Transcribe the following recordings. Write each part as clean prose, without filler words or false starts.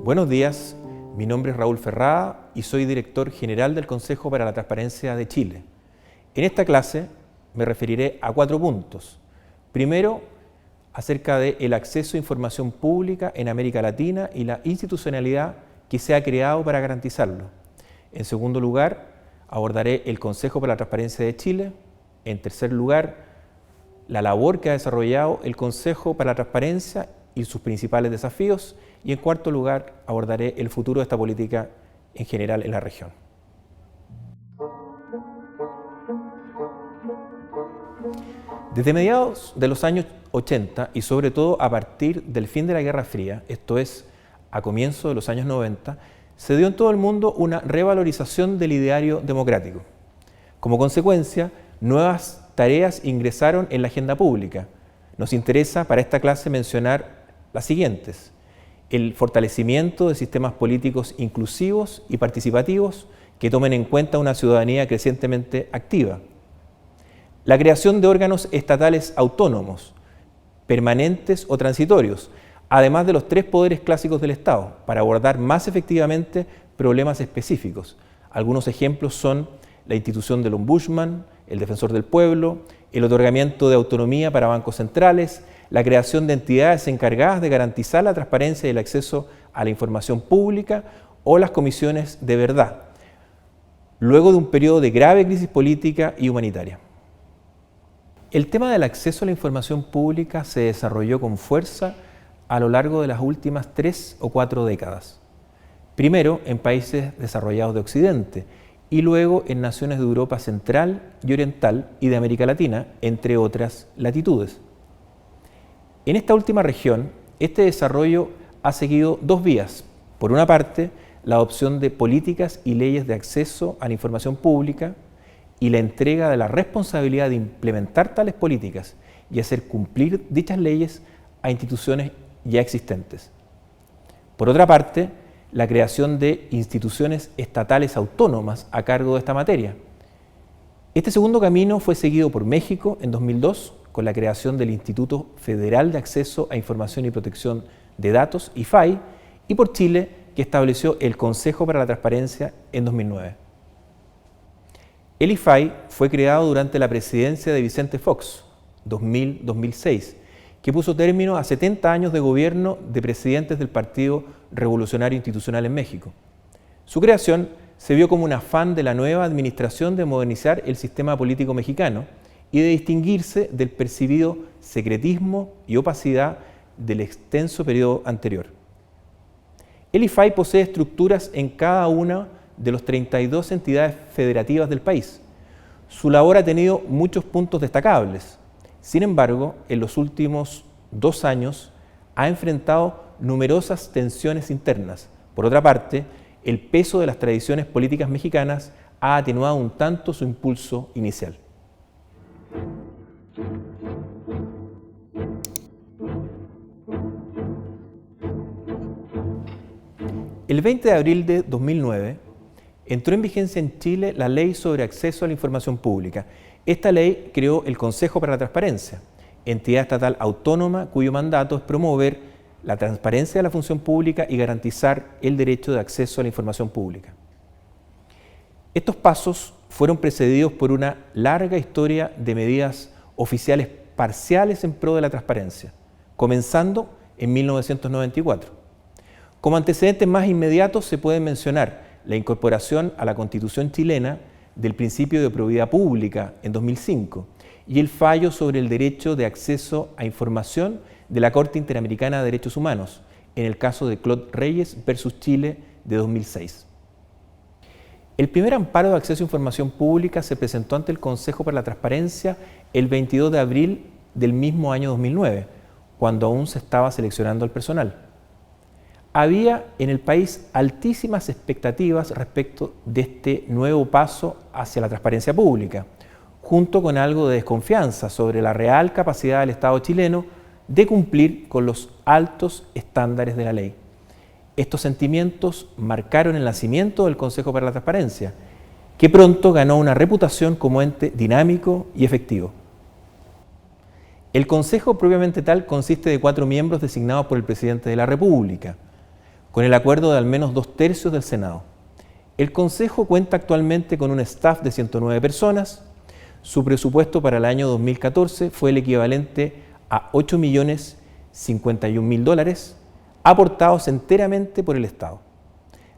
Buenos días, mi nombre es Raúl Ferrada y soy director general del Consejo para la Transparencia de Chile. En esta clase me referiré a 4 puntos. Primero, acerca del acceso a información pública en América Latina y la institucionalidad que se ha creado para garantizarlo. En segundo lugar, abordaré el Consejo para la Transparencia de Chile. En tercer lugar, la labor que ha desarrollado el Consejo para la Transparencia y sus principales desafíos. Y en cuarto lugar, abordaré el futuro de esta política en general en la región. Desde mediados de los años 80 y sobre todo a partir del fin de la Guerra Fría, esto es, a comienzos de los años 90, se dio en todo el mundo una revalorización del ideario democrático. Como consecuencia, nuevas tareas ingresaron en la agenda pública. Nos interesa para esta clase mencionar las siguientes: el fortalecimiento de sistemas políticos inclusivos y participativos que tomen en cuenta una ciudadanía crecientemente activa, la creación de órganos estatales autónomos, permanentes o transitorios, además de los 3 poderes clásicos del Estado, para abordar más efectivamente problemas específicos. Algunos ejemplos son la institución del Ombudsman, el Defensor del Pueblo, el otorgamiento de autonomía para bancos centrales, la creación de entidades encargadas de garantizar la transparencia y el acceso a la información pública o las comisiones de verdad, luego de un periodo de grave crisis política y humanitaria. El tema del acceso a la información pública se desarrolló con fuerza a lo largo de las últimas 3 o 4 décadas. Primero en países desarrollados de Occidente y luego en naciones de Europa Central y Oriental y de América Latina, entre otras latitudes. En esta última región, este desarrollo ha seguido 2 vías. Por una parte, la adopción de políticas y leyes de acceso a la información pública y la entrega de la responsabilidad de implementar tales políticas y hacer cumplir dichas leyes a instituciones ya existentes. Por otra parte, la creación de instituciones estatales autónomas a cargo de esta materia. Este segundo camino fue seguido por México en 2002 con la creación del Instituto Federal de Acceso a Información y Protección de Datos, IFAI, y por Chile, que estableció el Consejo para la Transparencia en 2009. El IFAI fue creado durante la presidencia de Vicente Fox, 2000-2006, que puso término a 70 años de gobierno de presidentes del Partido Revolucionario Institucional en México. Su creación se vio como un afán de la nueva administración de modernizar el sistema político mexicano y de distinguirse del percibido secretismo y opacidad del extenso periodo anterior. El IFAI posee estructuras en cada una de las 32 entidades federativas del país. Su labor ha tenido muchos puntos destacables. Sin embargo, en los últimos 2 años ha enfrentado numerosas tensiones internas. Por otra parte, el peso de las tradiciones políticas mexicanas ha atenuado un tanto su impulso inicial. El 20 de abril de 2009 entró en vigencia en Chile la Ley sobre Acceso a la Información Pública. Esta ley creó el Consejo para la Transparencia, entidad estatal autónoma cuyo mandato es promover la transparencia de la función pública y garantizar el derecho de acceso a la información pública. Estos pasos fueron precedidos por una larga historia de medidas oficiales parciales en pro de la transparencia, comenzando en 1994. Como antecedentes más inmediatos se pueden mencionar la incorporación a la Constitución chilena del principio de probidad pública en 2005 y el fallo sobre el derecho de acceso a información de la Corte Interamericana de Derechos Humanos en el caso de Claude Reyes versus Chile de 2006. El primer amparo de acceso a información pública se presentó ante el Consejo para la Transparencia el 22 de abril del mismo año 2009, cuando aún se estaba seleccionando al personal. Había en el país altísimas expectativas respecto de este nuevo paso hacia la transparencia pública, junto con algo de desconfianza sobre la real capacidad del Estado chileno de cumplir con los altos estándares de la ley. Estos sentimientos marcaron el nacimiento del Consejo para la Transparencia, que pronto ganó una reputación como ente dinámico y efectivo. El Consejo propiamente tal consiste de 4 miembros designados por el Presidente de la República. con el acuerdo de al menos 2/3 del Senado. El Consejo cuenta actualmente con un staff de 109 personas. Su presupuesto para el año 2014 fue el equivalente a $8.051.000, aportados enteramente por el Estado.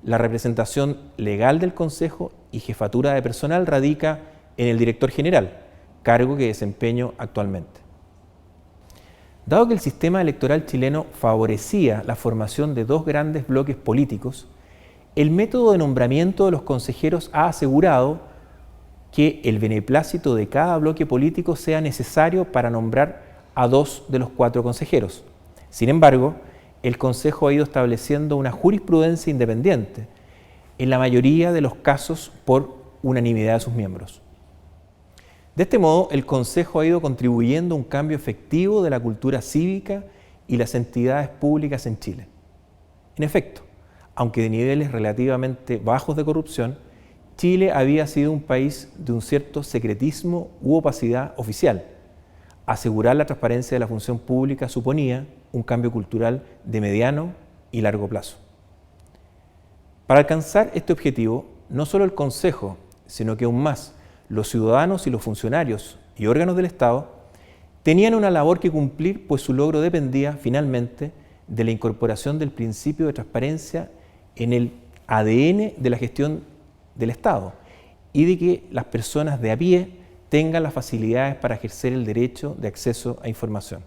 La representación legal del Consejo y jefatura de personal radica en el director general, cargo que desempeño actualmente. Dado que el sistema electoral chileno favorecía la formación de dos grandes bloques políticos, el método de nombramiento de los consejeros ha asegurado que el beneplácito de cada bloque político sea necesario para nombrar a 2 de los 4 consejeros. Sin embargo, el Consejo ha ido estableciendo una jurisprudencia independiente, en la mayoría de los casos por unanimidad de sus miembros. De este modo, el Consejo ha ido contribuyendo a un cambio efectivo de la cultura cívica y las entidades públicas en Chile. En efecto, aunque de niveles relativamente bajos de corrupción, Chile había sido un país de un cierto secretismo u opacidad oficial. Asegurar la transparencia de la función pública suponía un cambio cultural de mediano y largo plazo. Para alcanzar este objetivo, no solo el Consejo, sino que aún más los ciudadanos y los funcionarios y órganos del Estado tenían una labor que cumplir, pues su logro dependía finalmente de la incorporación del principio de transparencia en el ADN de la gestión del Estado y de que las personas de a pie tengan las facilidades para ejercer el derecho de acceso a información.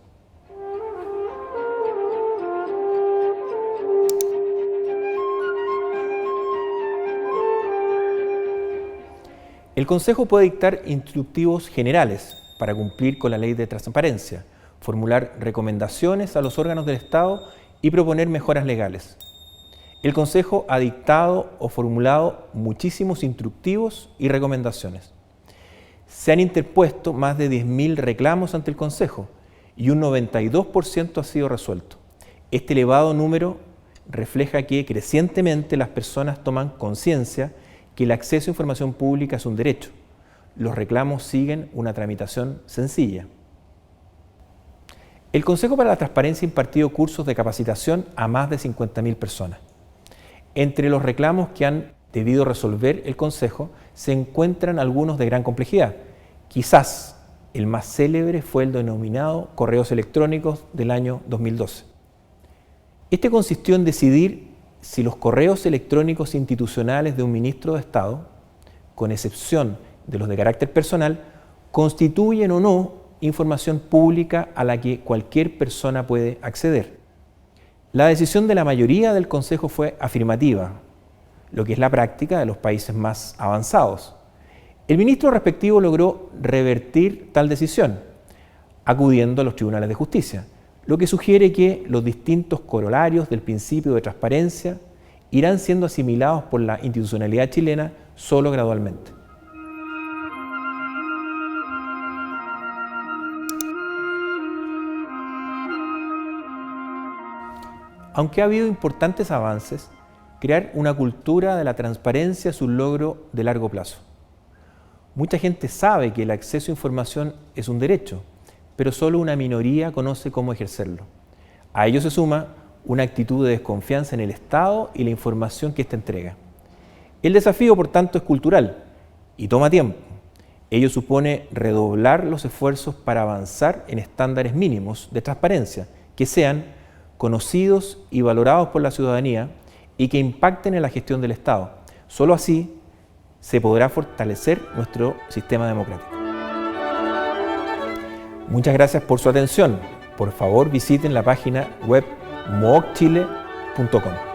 El Consejo puede dictar instructivos generales para cumplir con la ley de transparencia, formular recomendaciones a los órganos del Estado y proponer mejoras legales. El Consejo ha dictado o formulado muchísimos instructivos y recomendaciones. Se han interpuesto más de 10.000 reclamos ante el Consejo y un 92% ha sido resuelto. Este elevado número refleja que crecientemente las personas toman conciencia que el acceso a información pública es un derecho. Los reclamos siguen una tramitación sencilla. El Consejo para la Transparencia ha impartido cursos de capacitación a más de 50.000 personas. Entre los reclamos que han debido resolver el Consejo se encuentran algunos de gran complejidad. Quizás el más célebre fue el denominado correos electrónicos del año 2012. Este consistió en decidir si los correos electrónicos institucionales de un ministro de Estado, con excepción de los de carácter personal, constituyen o no información pública a la que cualquier persona puede acceder. La decisión de la mayoría del Consejo fue afirmativa, lo que es la práctica de los países más avanzados. El ministro respectivo logró revertir tal decisión, acudiendo a los tribunales de justicia, lo que sugiere que los distintos corolarios del principio de transparencia irán siendo asimilados por la institucionalidad chilena solo gradualmente. Aunque ha habido importantes avances, crear una cultura de la transparencia es un logro de largo plazo. Mucha gente sabe que el acceso a información es un derecho, pero solo una minoría conoce cómo ejercerlo. A ello se suma una actitud de desconfianza en el Estado y la información que éste entrega. El desafío, por tanto, es cultural y toma tiempo. Ello supone redoblar los esfuerzos para avanzar en estándares mínimos de transparencia que sean conocidos y valorados por la ciudadanía y que impacten en la gestión del Estado. Solo así se podrá fortalecer nuestro sistema democrático. Muchas gracias por su atención. Por favor, visiten la página web moocchile.com.